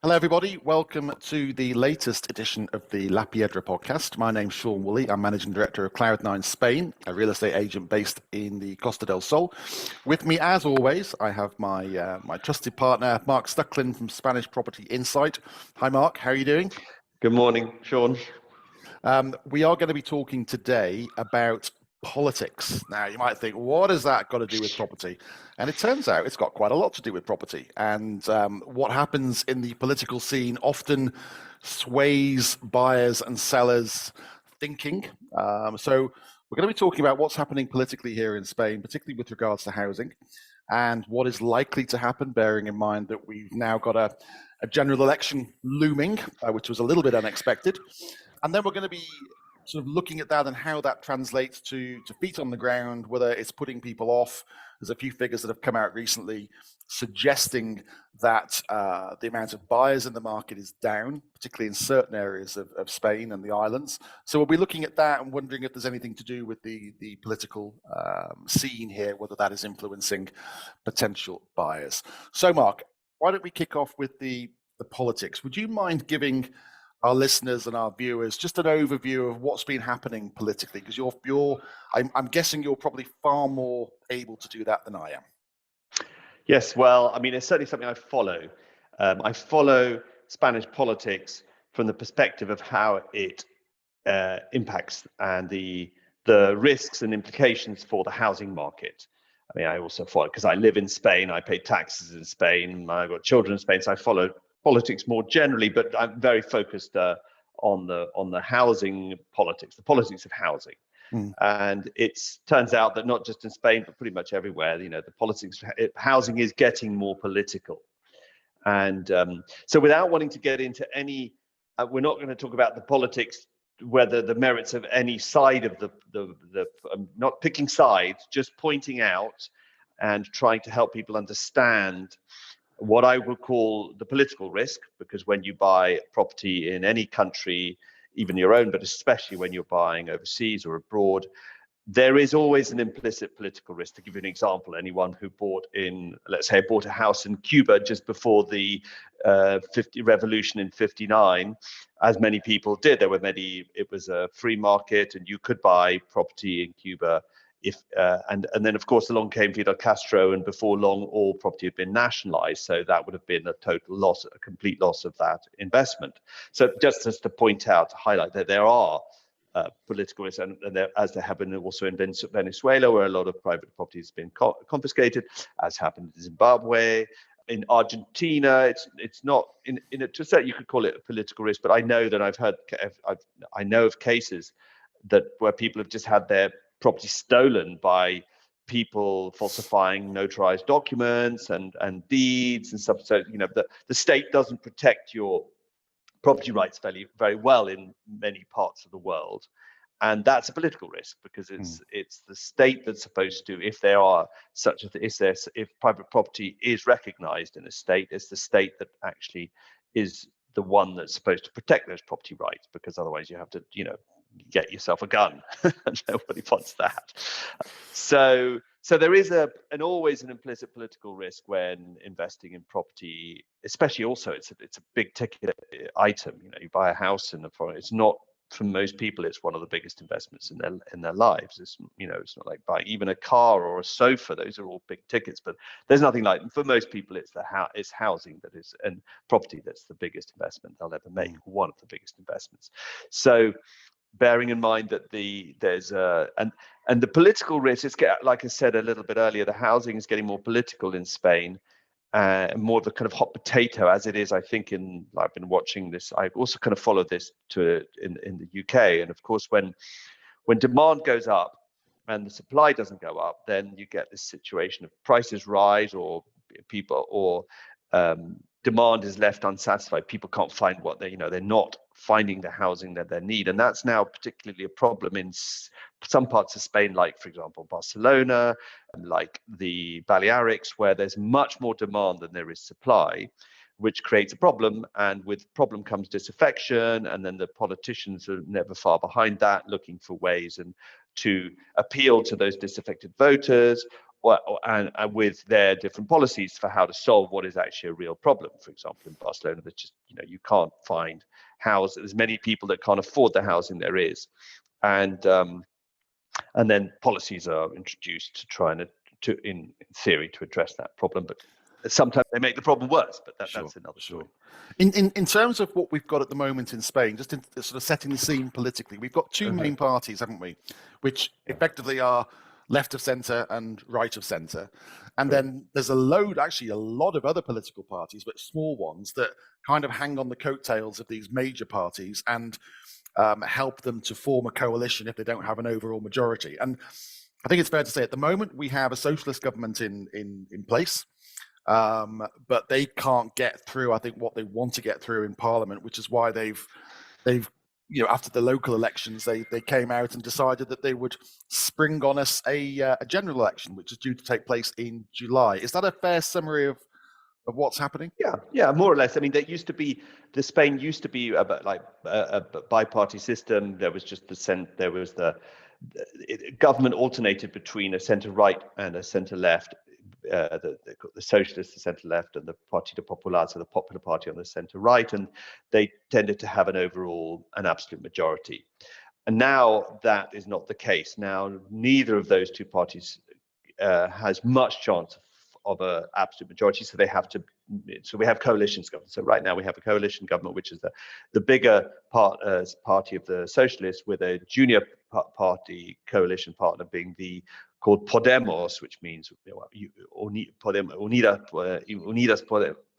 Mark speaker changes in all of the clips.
Speaker 1: Hello, everybody. Welcome to the latest edition of the La Piedra podcast. My name's Sean Woolley. I'm Managing Director of Cloud9 Spain, a real estate agent based in the Costa del Sol. With me, as always, I have my trusted partner, Mark Stucklin from Spanish Property Insight. Hi, Mark. How are you doing?
Speaker 2: Good morning, Sean.
Speaker 1: We are going to be talking today about politics. Now, you might think, what has that got to do with property? And it turns out it's got quite a lot to do with property. And what happens in the political scene often sways buyers and sellers' thinking. So we're going to be talking about what's happening politically here in Spain, particularly with regards to housing, and what is likely to happen, bearing in mind that we've now got a general election looming, which was a little bit unexpected. And then we're going to be sort of looking at that and how that translates to feet on the ground, whether it's putting people off. There's a few figures that have come out recently suggesting that the amount of buyers in the market is down, particularly in certain areas of Spain and the islands. So we'll be looking at that and wondering if there's anything to do with the political scene here, whether that is influencing potential buyers. So Mark, why don't we kick off with the politics? Would you mind giving our listeners and our viewers just an overview of what's been happening politically? Because I'm guessing you're probably far more able to do that than I am.
Speaker 2: Yes, well, I mean, it's certainly something I follow. I follow Spanish politics from the perspective of how it impacts and the risks and implications for the housing market. I mean, I also follow, because I live in Spain, I pay taxes in Spain, I've got children in Spain, so I follow politics more generally, but I'm very focused on the housing politics, the politics of housing. And it turns out that not just in Spain, but pretty much everywhere, the politics of housing is getting more political. And so without wanting to get into any, we're not going to talk about the politics, whether the merits of any side of not picking sides, just pointing out and trying to help people understand what I would call the political risk, because when you buy property in any country, even your own, but especially when you're buying overseas or abroad, there is always an implicit political risk. To give you an example, anyone who bought a house in Cuba just before the revolution in '59, as many people did, it was a free market and you could buy property in Cuba. And then of course along came Fidel Castro, and before long all property had been nationalized, so that would have been a total loss, a complete loss of that investment. So just as to point out, to highlight that there are political risks, and as there have been also in Venezuela, where a lot of private property has been confiscated, as happened in Zimbabwe. In Argentina, it's not to a certain, you could call it a political risk, but I know that I know of cases where people have just had their property stolen by people falsifying notarized documents and deeds and stuff. So the state doesn't protect your property rights very well in many parts of the world, and that's a political risk, because it's the state that's supposed to, if private property is recognized in a state, it's the state that actually is the one that's supposed to protect those property rights, because otherwise you have to get yourself a gun and nobody wants that. So there is always an implicit political risk when investing in property, especially. Also it's a big ticket item. You buy a house in the foreign, it's not, for most people, it's one of the biggest investments in their lives. It's not like buying even a car or a sofa. Those are all big tickets, but there's nothing like, for most people, it's housing that is, and property that's the biggest investment they'll ever make, one of the biggest investments. So bearing in mind that there's and the political risk is, like I said a little bit earlier, the housing is getting more political in Spain, more of a kind of hot potato, as it is, I think, I've been watching this. I also kind of follow this in the UK, and of course when demand goes up and the supply doesn't go up, then you get this situation of prices rise, or demand is left unsatisfied. People can't find what they're not finding the housing that they need, and that's now particularly a problem in some parts of Spain, like for example Barcelona, like the Balearics, where there's much more demand than there is supply, which creates a problem. And with problem comes disaffection, and then the politicians are never far behind that, looking for ways and to appeal to those disaffected voters, and with their different policies for how to solve what is actually a real problem. For example, in Barcelona, there's just, you can't find housing. There's many people that can't afford the housing there is, and then policies are introduced to try and in theory to address that problem, but sometimes they make the problem worse. But that's another story.
Speaker 1: In terms of what we've got at the moment in Spain, just in sort of setting the scene politically, we've got two main parties, haven't we? Which effectively are left of centre and right of centre. And then there's a lot of other political parties, but small ones, that kind of hang on the coattails of these major parties and help them to form a coalition if they don't have an overall majority. And I think it's fair to say at the moment we have a socialist government in place, but they can't get through, I think, what they want to get through in Parliament, which is why they've after the local elections, they came out and decided that they would spring on us a general election, which is due to take place in July. Is that a fair summary of what's happening?
Speaker 2: Yeah, more or less. I mean, Spain used to be about like a bi-party system. There was just the government alternated between a centre-right and a centre-left. The socialists, the centre-left, and the Partido Popular, so the Popular Party on the centre-right, and they tended to have an absolute majority. And now that is not the case. Now neither of those two parties has much chance of an absolute majority, so we have coalitions government. So right now we have a coalition government, which is the bigger party of the socialists, with a junior party coalition partner being called Podemos, which means Unidas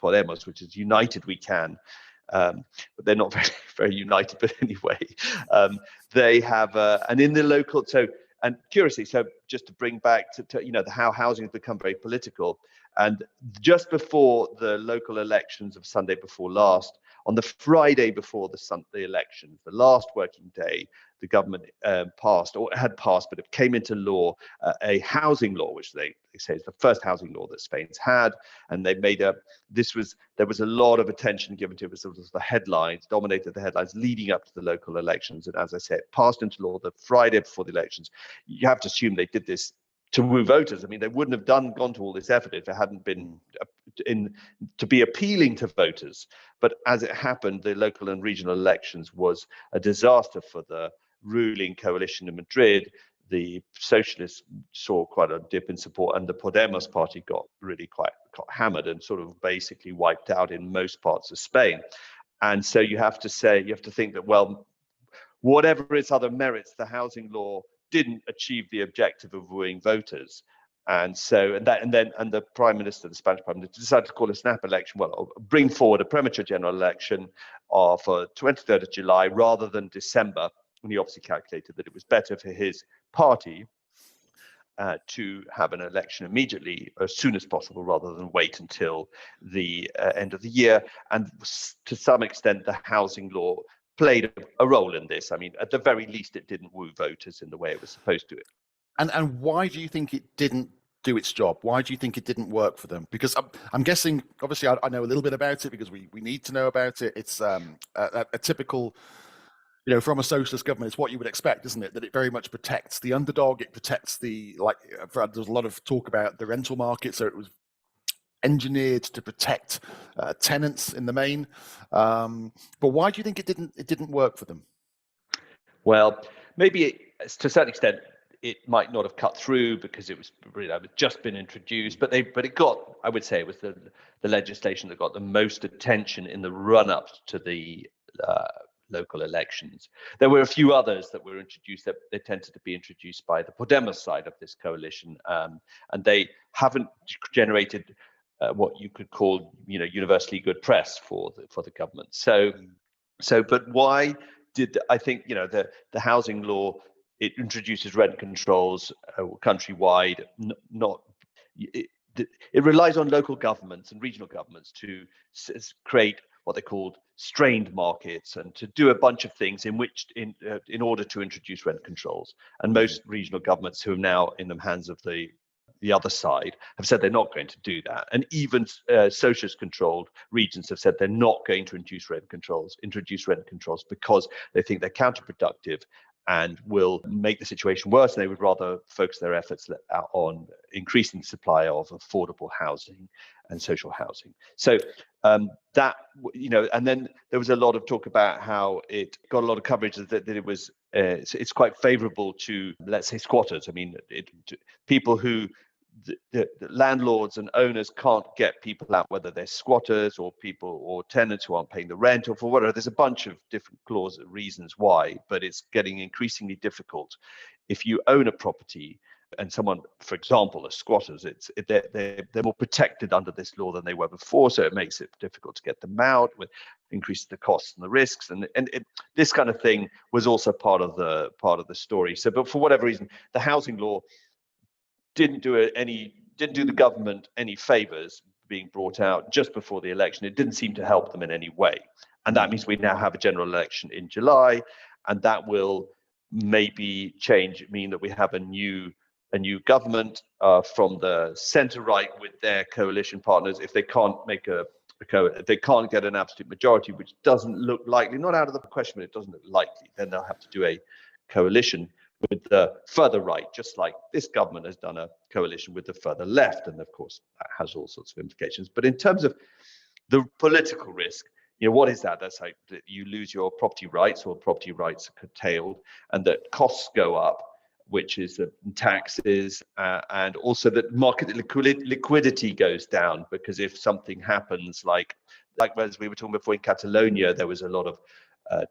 Speaker 2: Podemos, which is United We Can. But they're not very, very united. But anyway, they have, and in the local, and curiously, so just to bring back to how housing has become very political, and just before the local elections of Sunday before last, on the Friday before the elections, the last working day, the government had passed, but it came into law, a housing law, which they say is the first housing law that Spain's had, and they made there was a lot of attention given to it. It was the headlines, dominated the headlines leading up to the local elections, and as I said, it passed into law the Friday before the elections. You have to assume they did this to woo voters. I mean, they wouldn't have gone to all this effort if it hadn't been to be appealing to voters. But as it happened, the local and regional elections was a disaster for the ruling coalition in Madrid. The socialists saw quite a dip in support, and the Podemos party got quite hammered and sort of basically wiped out in most parts of Spain. And so you have to think that, well, whatever its other merits, the housing law didn't achieve the objective of wooing voters. And so, and the Prime Minister, the Spanish Prime Minister, decided to call a snap election. Well, bring forward a premature general election for 23rd of July rather than December. And he obviously calculated that it was better for his party to have an election immediately, as soon as possible, rather than wait until the end of the year. And to some extent, the housing law played a role in this. I mean, at the very least, it didn't woo voters in the way it was supposed to.
Speaker 1: And why do you think it didn't do its job? Why do you think it didn't work for them? Because I'm guessing, obviously, I know a little bit about it because we need to know about it. It's a typical, from a socialist government, it's what you would expect, isn't it? That it very much protects the underdog. It protects there's a lot of talk about the rental market, so it was engineered to protect tenants in the main. But why do you think it didn't work for them?
Speaker 2: Well, maybe to a certain extent it might not have cut through because it was just been introduced, but it got, I would say, it was the legislation that got the most attention in the run-up to the local elections. There were a few others that were introduced that they tended to be introduced by the Podemos side of this coalition, and they haven't generated what you could call, universally good press for the government. But why did I think the housing law? It introduces rent controls countrywide. It relies on local governments and regional governments to create what they called strained markets and to do a bunch of things in order to introduce rent controls. And most regional governments who are now in the hands of the other side have said they're not going to do that. And even socialist controlled regions have said they're not going to introduce rent controls because they think they're counterproductive and will make the situation worse. And they would rather focus their efforts on increasing the supply of affordable housing and social housing. So that, and then there was a lot of talk about how it got a lot of coverage that it was, it's quite favorable to, let's say, squatters. I mean, people who, the landlords and owners can't get people out, whether they're squatters or people or tenants who aren't paying the rent or for whatever. There's a bunch of different clauses, reasons why, but it's getting increasingly difficult. If you own a property and someone, for example, are squatters, they're more protected under this law than they were before, so it makes it difficult to get them out, with increases the costs and the risks, and this kind of thing was also part of the story. So, but for whatever reason, the housing law didn't do the government any favors being brought out just before the election. It didn't seem to help them in any way. And that means we now have a general election in July, and that will maybe mean that we have a new government from the center right with their coalition partners. If they can't make if they can't get an absolute majority, which doesn't look likely, not out of the question, but it doesn't look likely, then they'll have to do a coalition with the further right, just like this government has done a coalition with the further left. And of course, that has all sorts of implications. But in terms of the political risk, what is that? That's like that you lose your property rights, or property rights are curtailed, and that costs go up, which is the taxes, and also that market liquidity goes down, because if something happens, like as we were talking before in Catalonia, there was a lot of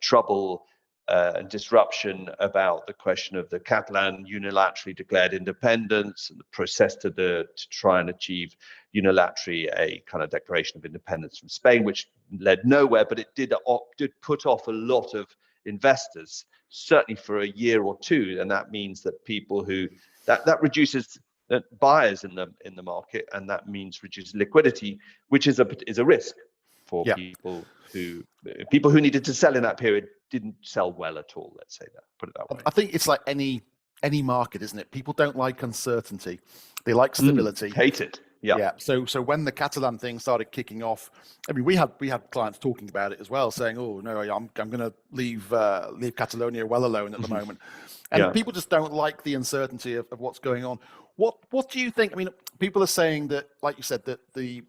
Speaker 2: trouble and disruption about the question of the Catalan unilaterally declared independence and the process to try and achieve unilaterally a kind of declaration of independence from Spain, which led nowhere, but it did put off a lot of investors, certainly for a year or two, and that means that people that reduces buyers in the market, and that means reduces liquidity, which is a risk for people who needed to sell in that period didn't sell well at all. Let's say that. Put it that way.
Speaker 1: I think it's like any market, isn't it? People don't like uncertainty; they like stability.
Speaker 2: Hate it. Yeah.
Speaker 1: So when the Catalan thing started kicking off, I mean, we had clients talking about it as well, saying, "Oh no, I'm going to leave Catalonia well alone at the moment," and people just don't like the uncertainty of what's going on. What do you think? I mean, people are saying that, like you said, that the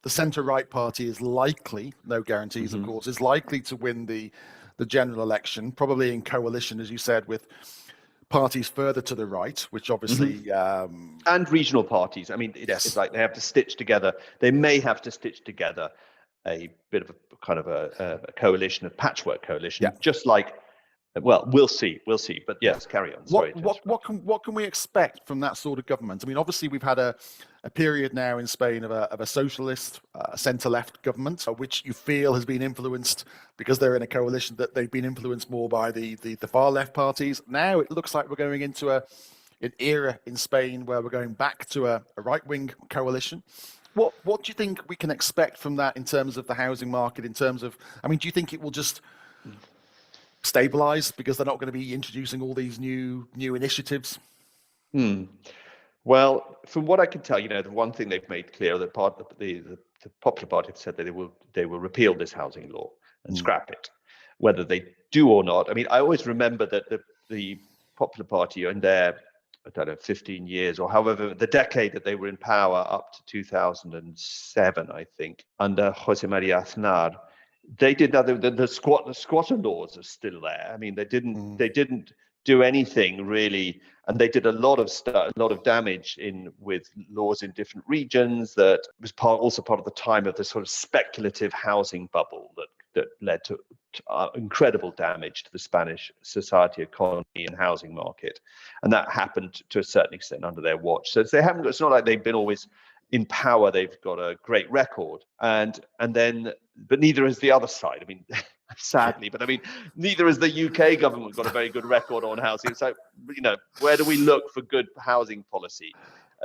Speaker 1: centre-right party is likely, no guarantees, of course, is likely to win the general election, probably in coalition, as you said, with parties further to the right, which obviously
Speaker 2: and regional parties. I mean, it's like they have to stitch together. They may have to stitch together a bit of a kind of a coalition, a patchwork coalition, just like. Well, we'll see. But yes, carry on. Sorry.
Speaker 1: What can we expect from that sort of government? I mean, obviously we've had a period now in Spain of a socialist centre-left government, which you feel has been influenced, because they're in a coalition, that they've been influenced more by the far left parties. Now it looks like we're going into an era in Spain where we're going back to a right-wing coalition. What do you think we can expect from that in terms of the housing market? In terms of, I mean, do you think it will just stabilize because they're not going to be introducing all these new initiatives?
Speaker 2: Well, from what I can tell, the one thing they've made clear, that the Popular Party have said that they will repeal this housing law and scrap it. Whether they do or not, I mean, I always remember that the Popular Party in their, I don't know, 15 years or however, the decade that they were in power up to 2007, I think, under Jose Maria Aznar, they did nothing. The squatter laws are still there. I mean, they didn't do anything really, and they did a lot of damage with laws in different regions. That was also part of the time of the sort of speculative housing bubble that led to incredible damage to the Spanish society, economy, and housing market, and that happened to a certain extent under their watch. So they haven't. It's not like they've been always in power. They've got a great record, but neither has the other side. I mean, sadly, but I mean, neither has the UK government got a very good record on housing. So, where do we look for good housing policy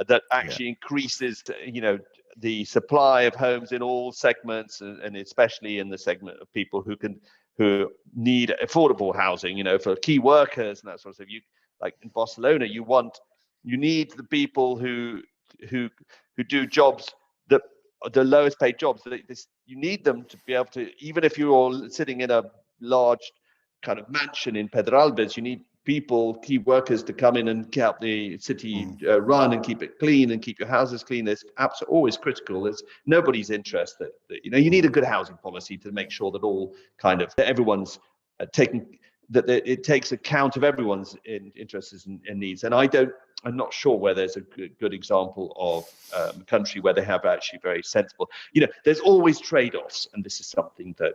Speaker 2: that actually increases, the supply of homes in all segments, and especially in the segment of people who need affordable housing, for key workers and that sort of stuff. Like in Barcelona, you need the people who do jobs that are the lowest paid jobs. You need them to be able to, even if you're sitting in a large kind of mansion in Pedralbes. You need people, key workers to come in and help the city run and keep it clean and keep your houses clean. It's absolutely always critical. There's nobody's interest that you need a good housing policy to make sure that that everyone's taking that it takes account of everyone's interests and needs. And I'm not sure where there's a good example of a country where they have actually very sensible. There's always trade-offs, and this is something that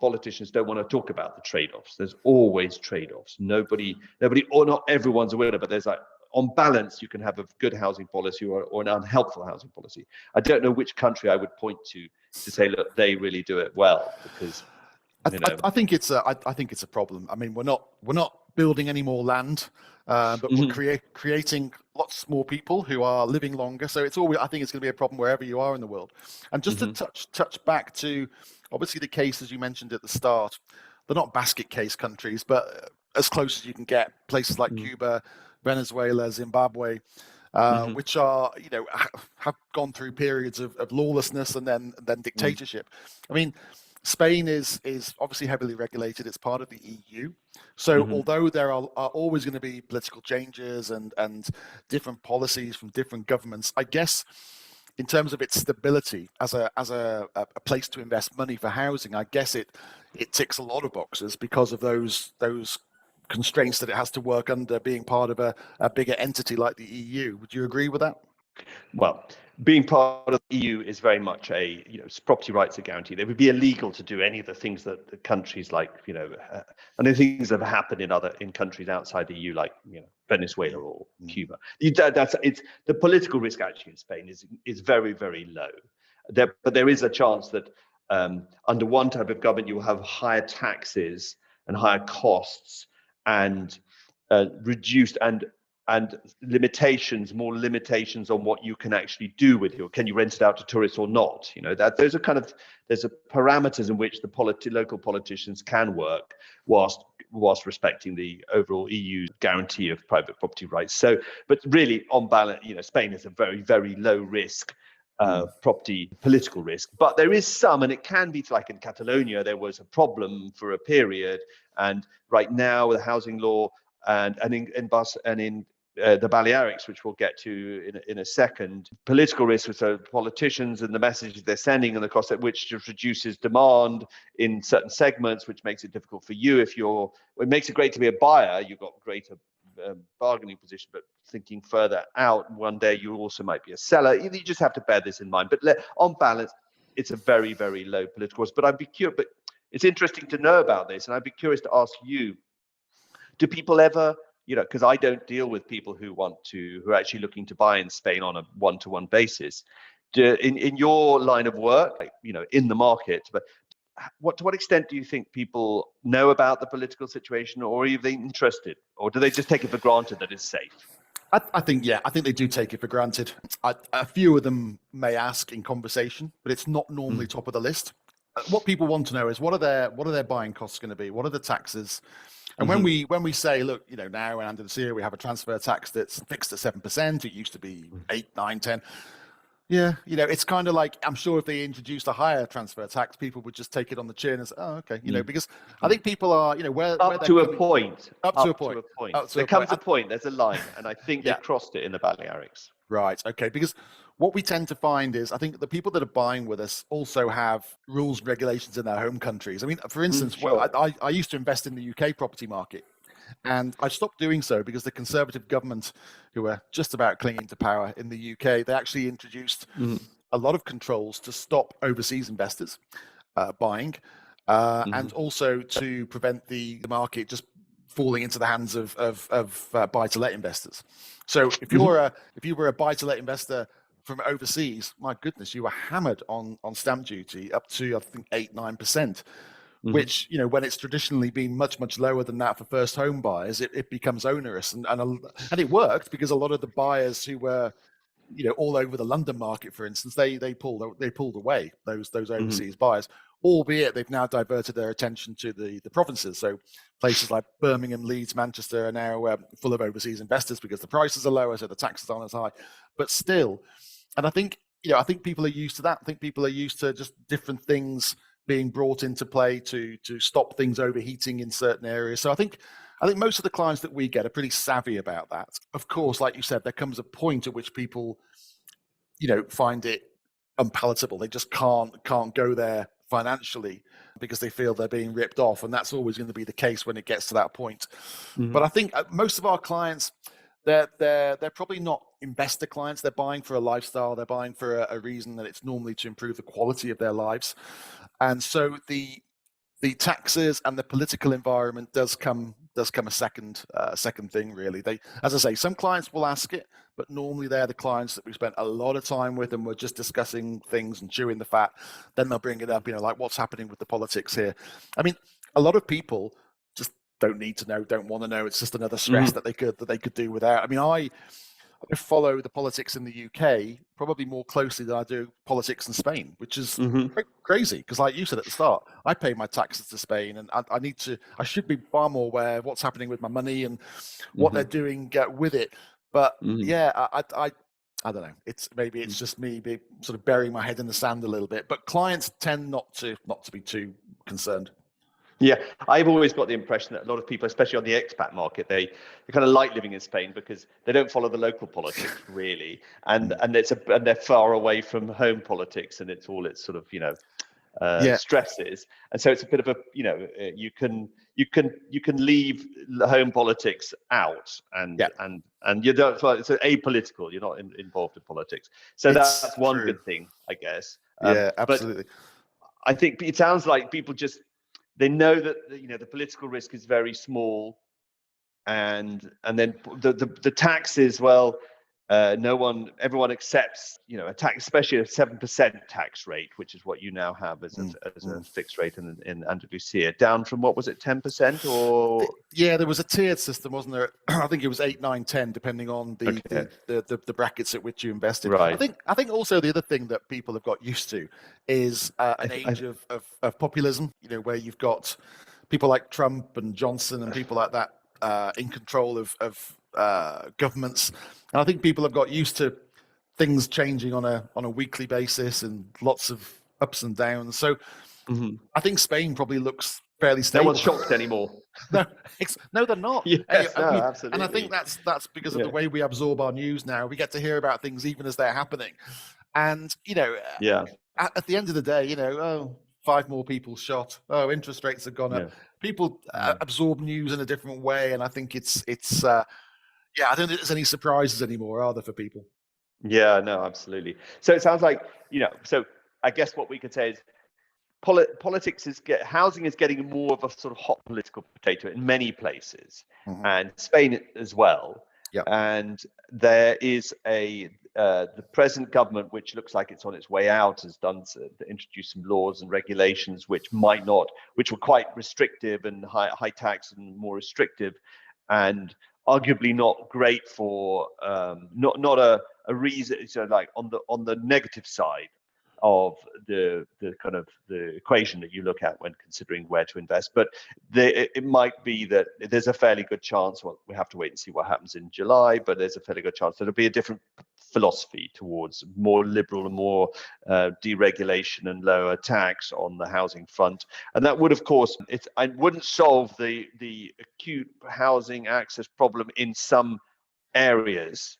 Speaker 2: politicians don't want to talk about the trade-offs. There's always trade-offs. Nobody, or not everyone's a winner, but there's on balance, you can have a good housing policy or an unhelpful housing policy. I don't know which country I would point to say, look, they really do it well, because
Speaker 1: I think it's a problem. I mean, we're not building any more land, but we're creating lots more people who are living longer. So I think it's going to be a problem wherever you are in the world. And just to touch back to, obviously, the cases you mentioned at the start, they're not basket case countries, but as close as you can get, places like Cuba, Venezuela, Zimbabwe, which are, have gone through periods of lawlessness and then dictatorship. I mean, Spain is obviously heavily regulated. It's part of the EU. So although there are always going to be political changes and different policies from different governments, I guess in terms of its stability as a place to invest money for housing, I guess it ticks a lot of boxes because of those constraints that it has to work under, being part of a bigger entity like the EU. Would you agree with that?
Speaker 2: Well, being part of the EU is very much property rights are guaranteed. It would be illegal to do any of the things that the countries like, and the things that have happened in countries outside the EU, like, Venezuela or Cuba. The political risk actually in Spain is very, very low. But there is a chance that under one type of government, you will have higher taxes and higher costs and reduced and more limitations on what you can actually do with can you rent it out to tourists or not? There's a parameters in which the local politicians can work whilst respecting the overall EU guarantee of private property rights. So, but really on balance, Spain is a very, very low risk property political risk, but there is some, and it can be like in Catalonia, there was a problem for a period, and right now the housing law and in the Balearics, which we'll get to in a second, political risk with politicians and the messages they're sending and the cost at which just reduces demand in certain segments, which makes it difficult for you. It makes it great to be a buyer, you've got greater bargaining position, but thinking further out, one day you also might be a seller. You just have to bear this in mind. But on balance, it's a very, very low political risk. But I'd be curious. But it's interesting to know about this, and I'd be curious to ask you: do people ever, because I don't deal with people who are actually looking to buy in Spain on a one-to-one basis. In your line of work, in the market, but to what extent do you think people know about the political situation, or are they interested, or do they just take it for granted that it's safe?
Speaker 1: I think they do take it for granted. A few of them may ask in conversation, but it's not normally top of the list. What people want to know is what are their buying costs going to be? What are the taxes? And when we say, look, now in Andalusia we have a transfer tax that's fixed at 7%. It used to be 8, 9, 10. Yeah, it's kind of like, I'm sure if they introduced a higher transfer tax, people would just take it on the chin and say, oh, okay, because I think people are,
Speaker 2: up to a point.
Speaker 1: There
Speaker 2: comes a point, there's a line, and I think they crossed it in the Balearics.
Speaker 1: Right, okay, because what we tend to find is, I think the people that are buying with us also have rules and regulations in their home countries. I mean, for instance, I used to invest in the UK property market. And I stopped doing so because the Conservative government, who were just about clinging to power in the UK, they actually introduced a lot of controls to stop overseas investors buying, and also to prevent the market just falling into the hands of buy-to-let investors. So if you were a buy-to-let investor from overseas, my goodness, you were hammered on stamp duty up to, I think, 8-9%. Which, when it's traditionally been much, much lower than that for first home buyers, it becomes onerous. And it worked because a lot of the buyers who were, all over the London market, for instance, they pulled away, those overseas buyers, albeit they've now diverted their attention to the provinces. So places like Birmingham, Leeds, Manchester are now full of overseas investors because the prices are lower, so the taxes aren't as high. But still, and I think people are used to that. I think people are used to just different things being brought into play to stop things overheating in certain areas. So I think most of the clients that we get are pretty savvy about that. Of course, like you said, there comes a point at which people, find it unpalatable. They just can't go there financially because they feel they're being ripped off, and that's always going to be the case when it gets to that point.
Speaker 2: Mhm.
Speaker 1: But I think most of our clients, they're probably not investor clients. They're buying for a lifestyle. They're buying for a reason, that it's normally to improve the quality of their lives. And so the taxes and the political environment does come a second thing, really. They, as I say, some clients will ask it, but normally they're the clients that we spent a lot of time with, and we're just discussing things and chewing the fat. Then they'll bring it up, like, what's happening with the politics here. I mean, a lot of people just don't need to know, don't want to know. It's just another stress that they could do without. I mean, I follow the politics in the UK probably more closely than I do politics in Spain, which is crazy, because, like you said at the start, I pay my taxes to Spain, and I should be far more aware of what's happening with my money and what they're doing with it. But yeah, I don't know. It's just me sort of burying my head in the sand a little bit. But clients tend not to be too concerned.
Speaker 2: Yeah, I've always got the impression that a lot of people, especially on the expat market, they kind of like living in Spain because they don't follow the local politics really, and they're far away from home politics, and it's all its sort of stresses, and so it's a bit of a you can leave the home politics out, and you don't. It's apolitical. You're not involved in politics, so that's one good thing, I guess.
Speaker 1: Yeah, absolutely.
Speaker 2: But I think it sounds like people just. They know that the political risk is very small, and then the taxes. Well, everyone accepts a tax, especially a 7% tax rate, which is what you now have as a fixed rate in Andalusia, down from, what was it, 10% or?
Speaker 1: Yeah, there was a tiered system, wasn't there? I think it was 8, 9, 10, depending on the brackets at which you invested.
Speaker 2: Right.
Speaker 1: I think also the other thing that people have got used to is an age of populism. Where you've got people like Trump and Johnson and people like that in control of governments, and I think people have got used to things changing on a weekly basis and lots of ups and downs. So I think Spain probably looks fairly stable.
Speaker 2: No one's shocked anymore.
Speaker 1: No, they're not.
Speaker 2: Yes, absolutely.
Speaker 1: And I think that's because of the way we absorb our news now. We get to hear about things even as they're happening, and at the end of the day, 5 more people shot. Oh, interest rates have gone up. People absorb news in a different way, and I think it's I don't think there's any surprises anymore, are there, for people?
Speaker 2: Yeah, no, absolutely. So it sounds like, so I guess what we could say is politics housing is getting more of a sort of hot political potato in many places, and Spain as well.
Speaker 1: Yeah.
Speaker 2: And there is the present government, which looks like it's on its way out, has done to introduce some laws and regulations which were quite restrictive and high tax and more restrictive, and arguably not great for not a reason. So, like, on the negative side of the kind of the equation that you look at when considering where to invest, but it might be that there's a fairly good chance. Well, we have to wait and see what happens in July, but there's a fairly good chance that it'll be a different philosophy towards more liberal and more deregulation and lower tax on the housing front, and that would, of course, I wouldn't solve the acute housing access problem in some areas.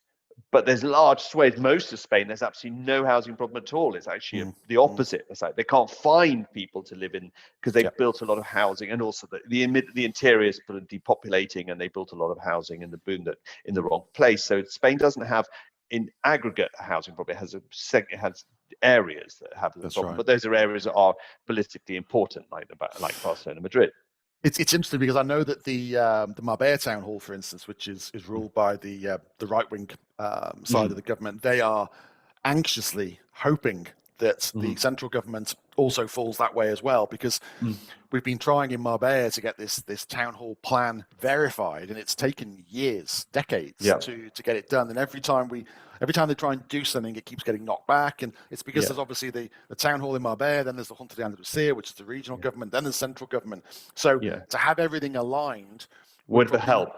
Speaker 2: But there's large swathes, most of Spain, there's absolutely no housing problem at all. It's actually the opposite. It's like they can't find people to live in because they've built a lot of housing, and also the interior is depopulating, and they built a lot of housing in the wrong place. So Spain doesn't have, in aggregate, a housing problem. It has areas that have the problem, but those are areas that are politically important, like Barcelona, Madrid.
Speaker 1: It's interesting because I know that the Marbella town hall, for instance, which is ruled by the right wing side of the government, they are anxiously hoping that the central government also falls that way as well, because we've been trying in Marbella to get this town hall plan verified, and it's taken years, decades to get it done. And every time they try and do something, it keeps getting knocked back. And it's because there's obviously the town hall in Marbella, then there's the Junta de Andalucía, which is the regional government, then there's central government. So to have everything aligned
Speaker 2: would
Speaker 1: probably
Speaker 2: help.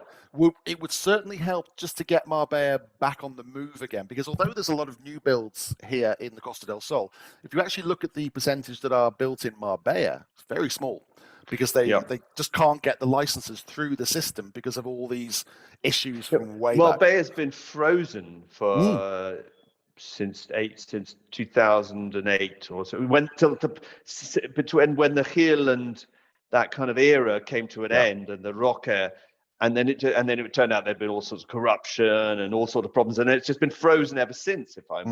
Speaker 1: it would certainly help just to get Marbella back on the move again, because although there's a lot of new builds here in the Costa del Sol, if you actually look at the percentage that are built in Marbella, it's very small, because they just can't get the licenses through the system because of all these issues from way back.
Speaker 2: Marbella has been frozen for since 2008 or so. We went till between when the Gil and that kind of era came to an end, and the Roca, and then it turned out there'd been all sorts of corruption and all sorts of problems, and it's just been frozen ever since. If I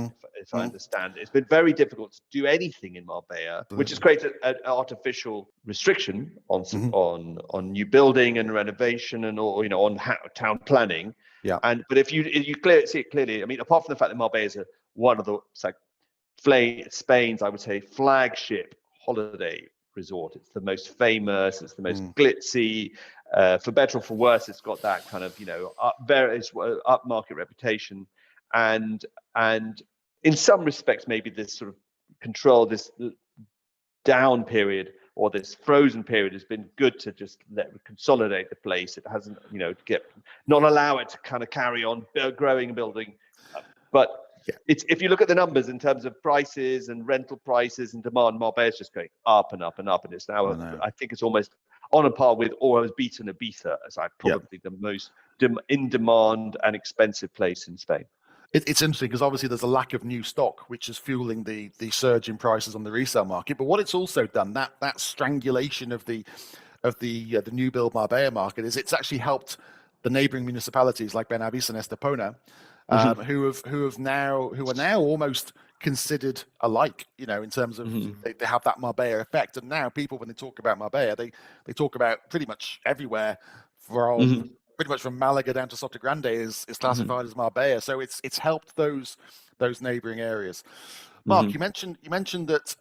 Speaker 2: understand, it's been very difficult to do anything in Marbella, which has created an artificial restriction on new building and renovation and all, on town planning.
Speaker 1: Yeah.
Speaker 2: But if you see it clearly, I mean, apart from the fact that Marbella is one of the Spain's, I would say, flagship holiday resort. It's the most famous. It's the most glitzy. For better or for worse, it's got that kind of upmarket reputation, and in some respects, maybe this sort of control, this down period or this frozen period has been good to just consolidate the place. It hasn't, not allow it to kind of carry on growing and building, but. Yeah. If you look at the numbers in terms of prices and rental prices and demand, Marbella is just going up and up and up, and it's now I think it's almost on a par with, or has beaten Ibiza as probably the most in demand and expensive place in Spain.
Speaker 1: It's interesting because obviously there's a lack of new stock, which is fueling the surge in prices on the resale market. But what it's also done, that strangulation of the new build Marbella market, is it's actually helped the neighboring municipalities like Benavís and Estepona. Who are now almost considered alike, in terms of they have that Marbella effect. And now people, when they talk about Marbella, they talk about pretty much everywhere from pretty much from Malaga down to Sotogrande is classified as Marbella. So it's helped those neighboring areas. Mark, you mentioned that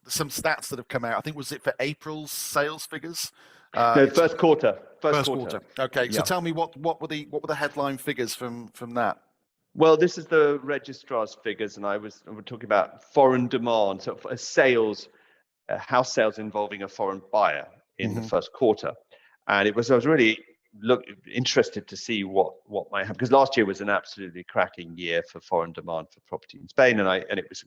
Speaker 1: some stats that have come out. I think was it for April's sales figures?
Speaker 2: No, first quarter.
Speaker 1: First quarter. Okay, so tell me what were the headline figures from that?
Speaker 2: Well, this is the registrar's figures, and we're talking about foreign demand, so sales, house sales involving a foreign buyer in the first quarter, and I was really interested to see what might happen, because last year was an absolutely cracking year for foreign demand for property in Spain, and it was.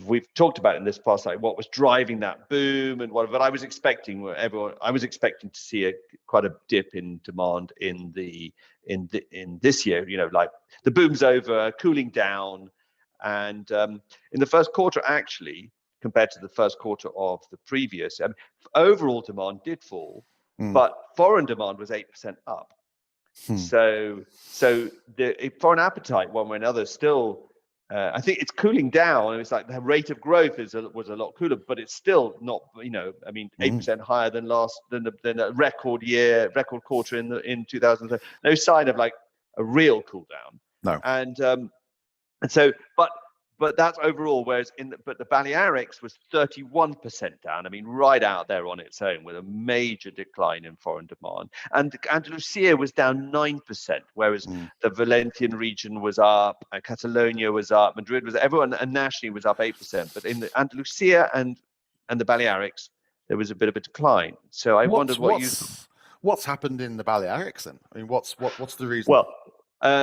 Speaker 2: We've talked about in this past, like what was driving that boom and what. But I was expecting to see quite a dip in demand in this year. Like the boom's over, cooling down, and in the first quarter, actually, compared to the first quarter of the previous, overall demand did fall, but foreign demand was 8% up. So the foreign appetite, one way or another, still. I think it's cooling down. It's like the rate of growth was a lot cooler, but it's still not. 8% higher than the record quarter in 2000. No sign of like a real cool down.
Speaker 1: No.
Speaker 2: And so, but that's overall. Whereas but the Balearics was 31% down. I mean, right out there on its own with a major decline in foreign demand. And Andalusia was down 9%, whereas the Valencian region was up, Catalonia was up, Madrid was, everyone and nationally was up 8%. But in the Andalusia and the Balearics, there was a bit of a decline. So I wondered
Speaker 1: what's happened in the Balearics then? I mean, what's the reason?
Speaker 2: Well,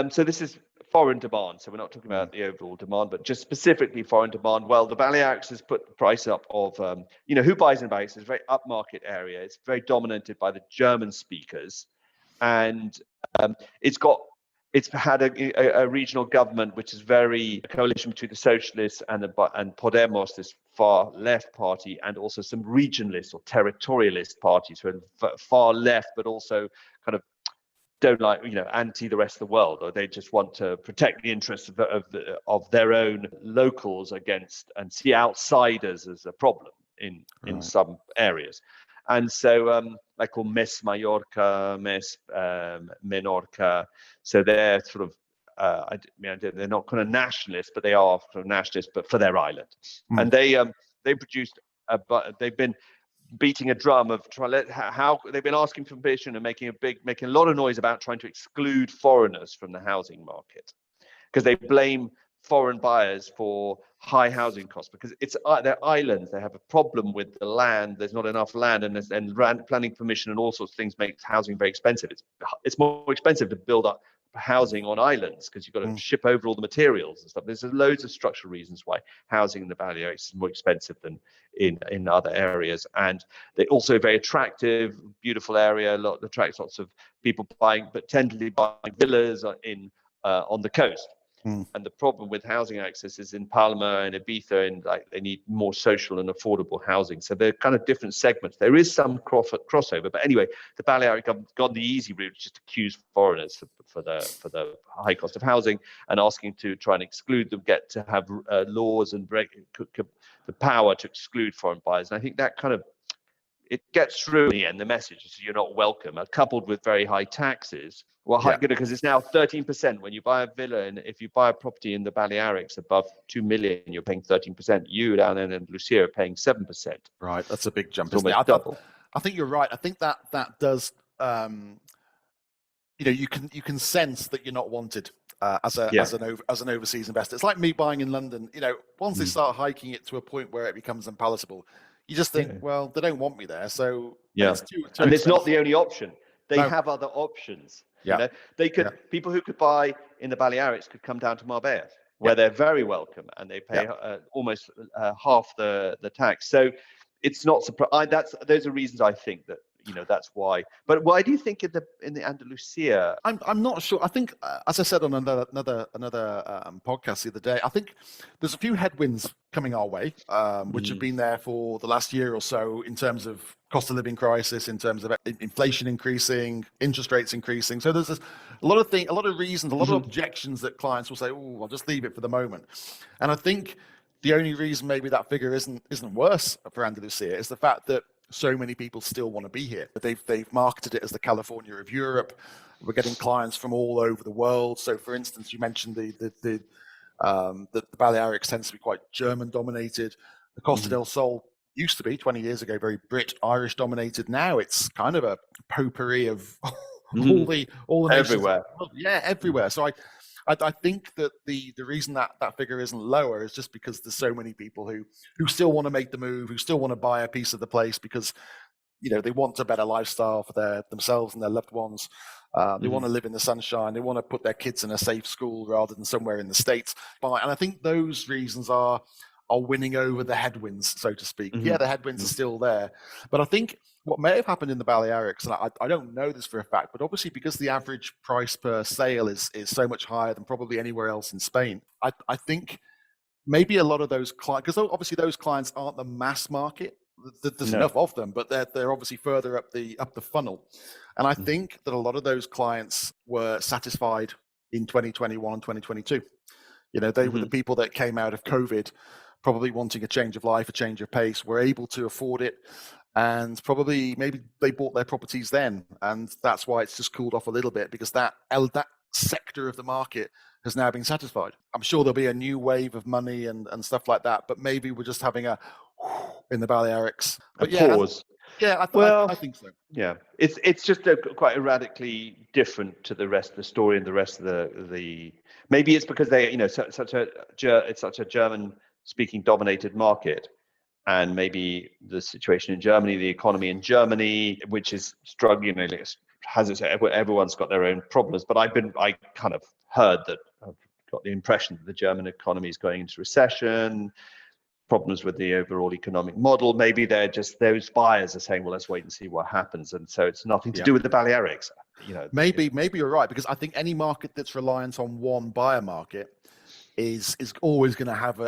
Speaker 2: so this is foreign demand. So we're not talking about the overall demand, but just specifically foreign demand. Well, the Balearics has put the price up of, who buys in Balearics? It's a very upmarket area. It's very dominated by the German speakers. And it's had a regional government, which is very a coalition between the socialists and Podemos, this far left party, and also some regionalist or territorialist parties who are far left, but also kind of don't like, anti the rest of the world, or they just want to protect the interests of their own locals against and see outsiders as a problem in some areas. And so they call Mes Mallorca, Mes Menorca. So they're sort of, they're not kind of nationalists, but they are sort of nationalists, but for their island. And they produced, they've been beating a drum of how they've been asking for permission and making a lot of noise about trying to exclude foreigners from the housing market, because they blame foreign buyers for high housing costs because they're islands. They have a problem with the land. There's not enough land, and planning permission and all sorts of things makes housing very expensive. It's more expensive to build up housing on islands because you've got to ship over all the materials and stuff. There's loads of structural reasons why housing in the Balearics is more expensive than in other areas, and they're also very attractive, beautiful area. Attracts lots of people buying, but tend to be buying villas on the coast. And the problem with housing access is in Palma and Ibiza, and they need more social and affordable housing. So they're kind of different segments. There is some crossover, but anyway, the Balearic have gone the easy route, just accuse foreigners for the high cost of housing and asking to try and exclude them, get to have laws and the power to exclude foreign buyers. And I think that kind of it gets through in the end. The message is you're not welcome, coupled with very high taxes. Well, because it's now 13% when you buy a villa, and if you buy a property in the Balearics above 2 million, you're paying 13%. You down in Andalusia are paying 7%.
Speaker 1: Right, that's a big jump.
Speaker 2: It's almost double.
Speaker 1: I think you're right. I think that does. You can sense that you're not wanted as an overseas investor. It's like me buying in London. Once they start hiking it to a point where it becomes unpalatable, you just think, well, they don't want me there. So
Speaker 2: it's too and it's not the only option. They have other options.
Speaker 1: Yeah.
Speaker 2: They could people who could buy in the Balearics could come down to Marbella, where they're very welcome and they pay almost half the tax. So it's not surprising. Those are reasons I think that that's why. But why do you think in the Andalusia?
Speaker 1: I'm not sure. I think, as I said on another podcast the other day, I think there's a few headwinds coming our way, which have been there for the last year or so in terms of cost of living crisis, in terms of inflation increasing, interest rates increasing. So there's a lot of reasons, a lot of objections that clients will say, "Oh, I'll just leave it for the moment." And I think the only reason maybe that figure isn't worse for Andalusia is the fact that so many people still want to be here. They've marketed it as the California of Europe. We're getting clients from all over the world. So, for instance, you mentioned the Balearics tends to be quite German dominated. The Costa del Sol used to be 20 years ago very Irish dominated. Now it's kind of a potpourri of all the
Speaker 2: everywhere.
Speaker 1: Everywhere. So I think that the reason that figure isn't lower is just because there's so many people who still want to make the move, who still want to buy a piece of the place because they want a better lifestyle for themselves and their loved ones. They want to live in the sunshine. They want to put their kids in a safe school rather than somewhere in the States. And I think those reasons are winning over the headwinds, so to speak. Yeah, the headwinds are still there, but I think what may have happened in the Balearics, and I don't know this for a fact, but obviously because the average price per sale is so much higher than probably anywhere else in Spain, I think maybe a lot of those clients, because obviously those clients aren't the mass market. There's enough of them, but they're obviously further up the funnel. And I think that a lot of those clients were satisfied in 2021 and 2022. They were the people that came out of COVID probably wanting a change of life, a change of pace, were able to afford it. And probably maybe they bought their properties then. And that's why it's just cooled off a little bit, because that sector of the market has now been satisfied. I'm sure there'll be a new wave of money and stuff like that, but maybe we're just having a in the Balearics. But
Speaker 2: pause.
Speaker 1: I think so.
Speaker 2: Yeah, it's just quite radically different to the rest of the story and the rest of the. Maybe it's because they, it's such a German-speaking dominated market, and maybe the situation in Germany, the economy in Germany, which is struggling, everyone's got their own problems. But I kind of heard that, I've got the impression that the German economy is going into recession. Problems with the overall economic model. Maybe they're just, those buyers are saying, well, let's wait and see what happens. And so it's nothing to do with the Balearics.
Speaker 1: Maybe you're right, because I think any market that's reliant on one buyer market is always going to have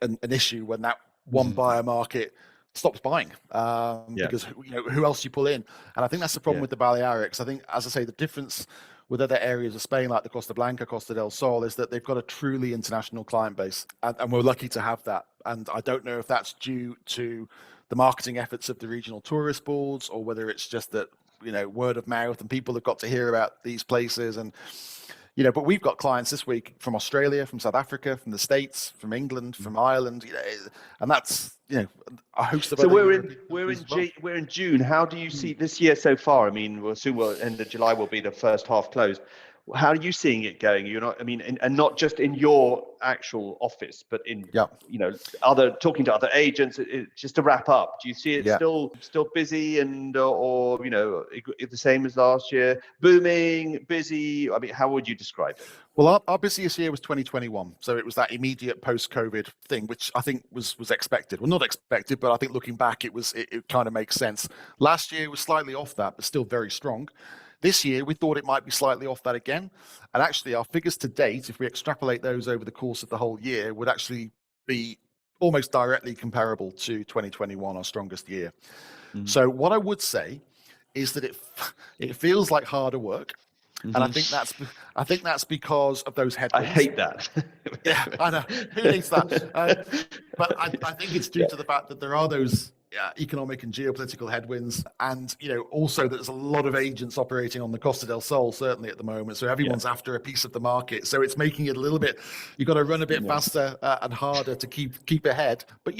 Speaker 1: an issue when that one buyer market stops buying, because who else you pull in. And I think that's the problem with the Balearics. I think, as I say, the difference with other areas of Spain, like the Costa Blanca, Costa del Sol, is that they've got a truly international client base, and we're lucky to have that. And I don't know if that's due to the marketing efforts of the regional tourist boards, or whether it's just that, word of mouth and people have got to hear about these places. And, but we've got clients this week from Australia, from South Africa, from the States, from England, from Ireland, and that's, a host of.
Speaker 2: So we're in June. How do you see this year so far? I mean, we'll soon, end of July will be the first half closed. How are you seeing it going? You're not, I mean, and not just in your actual office, but in,
Speaker 1: Yeah.
Speaker 2: talking to other agents. Just to wrap up, do you see it
Speaker 1: Yeah.
Speaker 2: still busy and or the same as last year? Booming, busy? I mean, how would you describe it?
Speaker 1: Well, our busiest year was 2021. So it was that immediate post-COVID thing, which I think was expected. Well, not expected, but I think looking back, it kind of makes sense. Last year was slightly off that, but still very strong. This year, we thought it might be slightly off that again. And actually, our figures to date, if we extrapolate those over the course of the whole year, would actually be almost directly comparable to 2021, our strongest year. Mm-hmm. So what I would say is that it feels like harder work. Mm-hmm. And I think that's because of those headwinds.
Speaker 2: I hate that.
Speaker 1: Yeah, I know. Who needs that? But I think it's due to the fact that there are those economic and geopolitical headwinds, and also there's a lot of agents operating on the Costa del Sol certainly at the moment. So everyone's after a piece of the market. So it's making it a little bit. You've got to run a bit faster and harder to keep ahead. But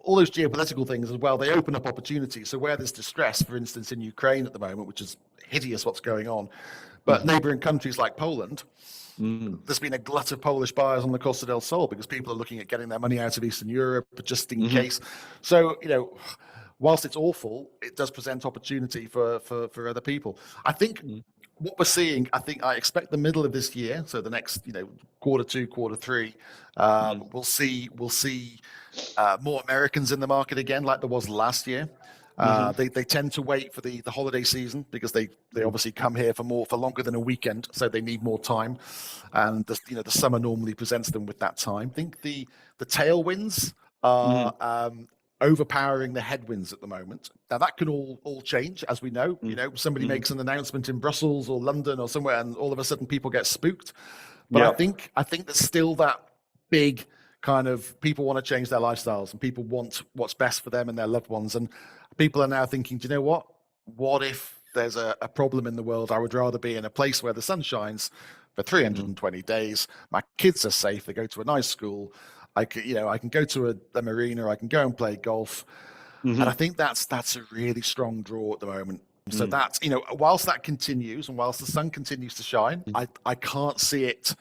Speaker 1: all those geopolitical things as well, they open up opportunities. So where there's distress, for instance, in Ukraine at the moment, which is hideous what's going on, but neighboring countries like Poland, there's been a glut of Polish buyers on the Costa del Sol because people are looking at getting their money out of Eastern Europe just in case. So, whilst it's awful, it does present opportunity for other people. I think what we're seeing, I expect the middle of this year, so the next, quarter 2, quarter 3, we'll see more Americans in the market again, like there was last year. They tend to wait for the holiday season because they obviously come here for longer than a weekend, so they need more time, and the summer normally presents them with that time. I think the tailwinds are overpowering the headwinds at the moment. Now that can all change, as we know. Somebody makes an announcement in Brussels or London or somewhere, and all of a sudden people get spooked. But I think there's still that big kind of people want to change their lifestyles and people want what's best for them and their loved ones. And people are now thinking, do you know what? What if there's a problem in the world? I would rather be in a place where the sun shines for 320 days. My kids are safe. They go to a nice school. I can go to a marina. I can go and play golf. And I think that's a really strong draw at the moment. So that's, whilst that continues and whilst the sun continues to shine, I can't see it.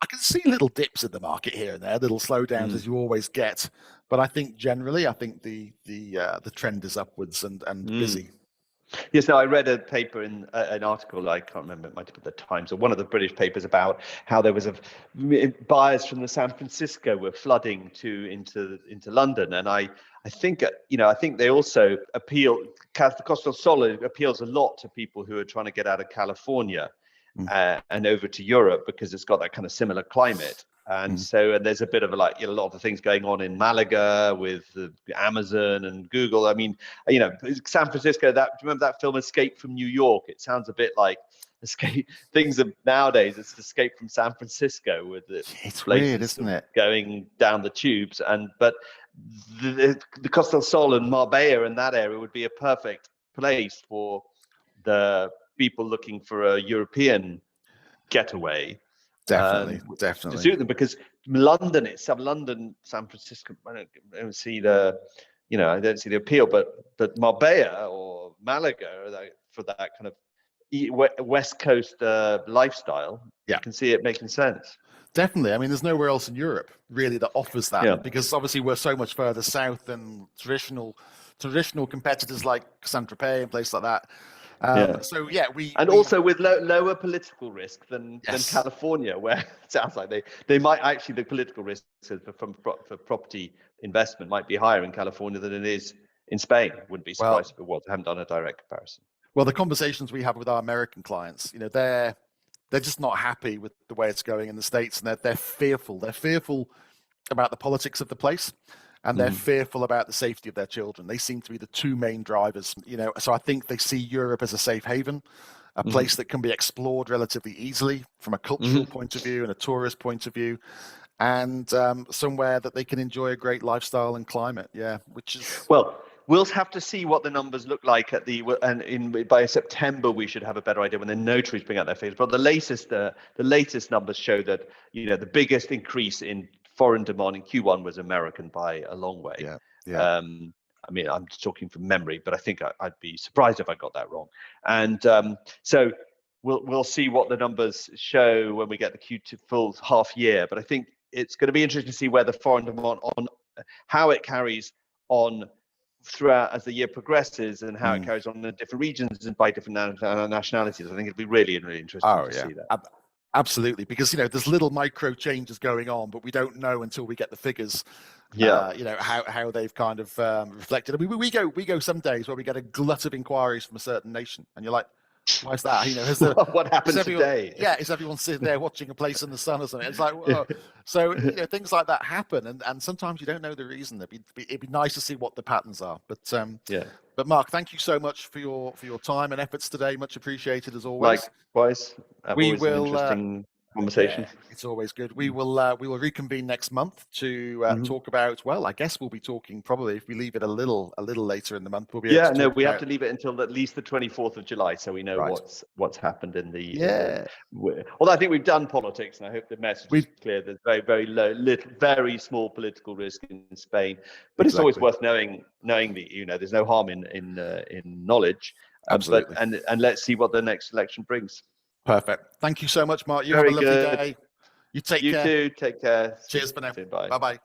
Speaker 1: I can see little dips in the market here and there, little slowdowns as you always get. But I think generally, the trend is upwards and busy.
Speaker 2: Yes, no, I read a paper in an article, I can't remember, it might have been the Times or one of the British papers, about how there was buyers from the San Francisco were flooding into London, and I think they also appeal. The Costa del Sol appeals a lot to people who are trying to get out of California and over to Europe because it's got that kind of similar climate. And so there's a bit of a lot of the things going on in Malaga with the Amazon and Google. I mean, San Francisco, do you remember that film Escape from New York? It sounds a bit like Escape. Things of nowadays, it's Escape from San Francisco with
Speaker 1: it's weird, isn't it?
Speaker 2: Going down the tubes. But the Costa del Sol and Marbella in that area would be a perfect place for the people looking for a European getaway.
Speaker 1: Definitely.
Speaker 2: To suit them, because London, San Francisco, I don't see the appeal, but Marbella or Malaga for that kind of West Coast lifestyle, you can see it making sense.
Speaker 1: Definitely. I mean, there's nowhere else in Europe really that offers that because obviously we're so much further south than traditional competitors like Saint-Tropez and places like that. So also with lower political risk than California, where it sounds like they might actually, the political risk for property investment might be higher in California than it is in Spain. Wouldn't be surprised if it was. I haven't done a direct comparison. Well, the conversations we have with our American clients, they're just not happy with the way it's going in the States, and they're fearful. They're fearful about the politics of the place. And they're fearful about the safety of their children. They seem to be the two main drivers, So I think they see Europe as a safe haven, a place that can be explored relatively easily from a cultural point of view and a tourist point of view, and somewhere that they can enjoy a great lifestyle and climate. Yeah, which is
Speaker 2: we'll have to see what the numbers look like by September. We should have a better idea when the notaries bring out their figures. But the latest numbers show that the biggest increase in foreign demand in Q1 was American by a long way. I mean, I'm talking from memory, but I think I'd be surprised if I got that wrong. And so we'll see what the numbers show when we get the Q2 full half year. But I think it's going to be interesting to see where the foreign demand on how it carries on throughout as the year progresses, and how it carries on in different regions and by different nationalities. I think it'll be really interesting to see that.
Speaker 1: Absolutely, because there's little micro changes going on, but we don't know until we get the figures. How they've kind of reflected. I mean, we go some days where we get a glut of inquiries from a certain nation, and you're like, why is that?
Speaker 2: What happened today?
Speaker 1: Yeah, is everyone sitting there watching A Place in the Sun or something? It's like, whoa. So things like that happen, and sometimes you don't know the reason. It'd be nice to see what the patterns are. But But Mark, thank you so much for your time and efforts today. Much appreciated as always.
Speaker 2: Likewise.
Speaker 1: We
Speaker 2: always
Speaker 1: will.
Speaker 2: An interesting conversation.
Speaker 1: Yeah, it's always good. We will reconvene next month to talk about. Well, I guess we'll be talking probably, if we leave it a little later in the month. We'll be
Speaker 2: have to leave it until at least the 24th of July, so we know what's happened in the. Although I think we've done politics, and I hope the message is clear. There's very small political risk in Spain, but it's always worth knowing that there's no harm in knowledge.
Speaker 1: Absolutely.
Speaker 2: And let's see what the next election brings.
Speaker 1: Perfect. Thank you so much, Mark. You have a lovely day. You take care.
Speaker 2: You too. Take care.
Speaker 1: Cheers for now.
Speaker 2: Bye.
Speaker 1: Bye-bye.